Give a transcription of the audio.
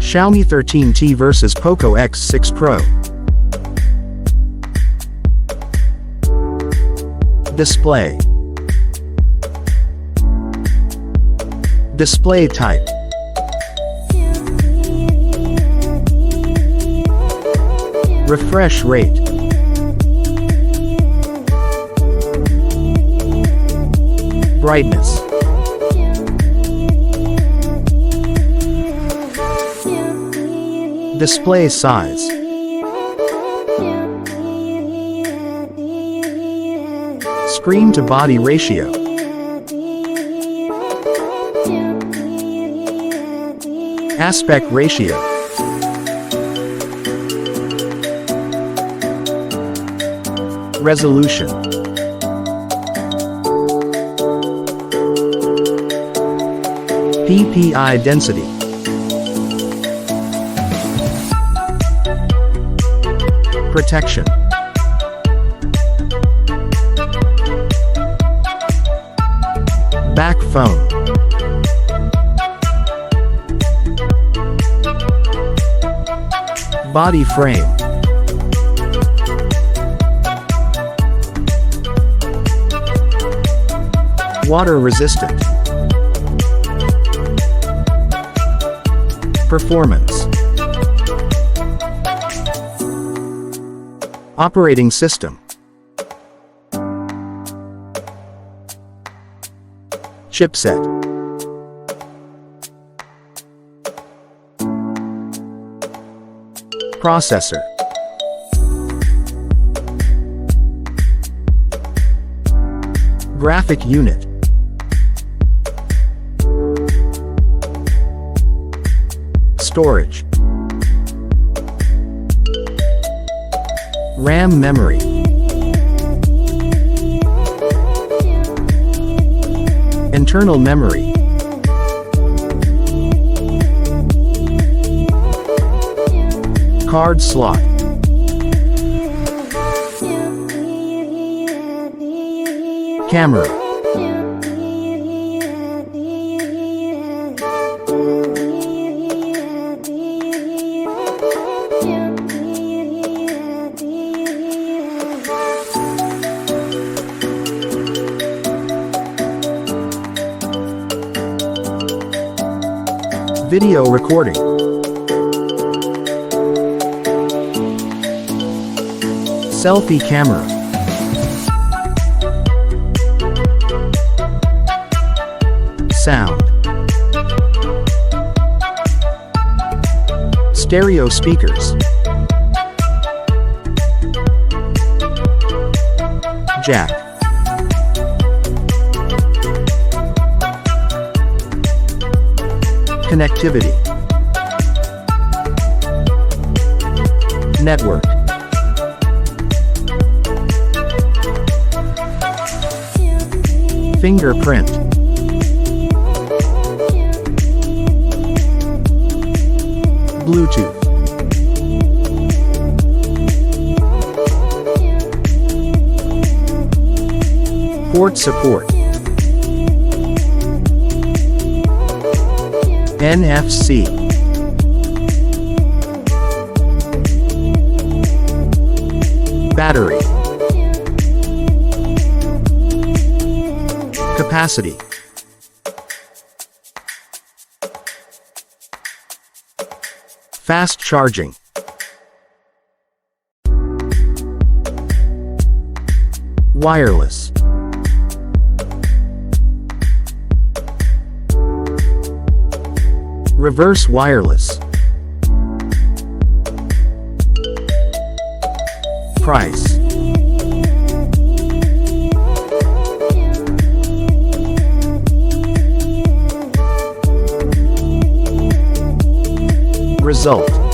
Xiaomi 13T vs Poco X6 Pro. Display. Display type. Refresh rate. Brightness. Display size. Screen to body ratio. Aspect ratio. Resolution. PPI density. Protection. Back phone. Body frame. Water resistant. Performance. Operating system. Chipset. Processor. Graphic unit. Storage. RAM memory. Internal memory. Card slot. Camera. Video recording. Selfie camera. Sound. Stereo speakers. Jack. Connectivity. Network. Fingerprint. Bluetooth. Port support. NFC. Battery. Capacity. Fast charging. Wireless. Reverse wireless. Price. Result.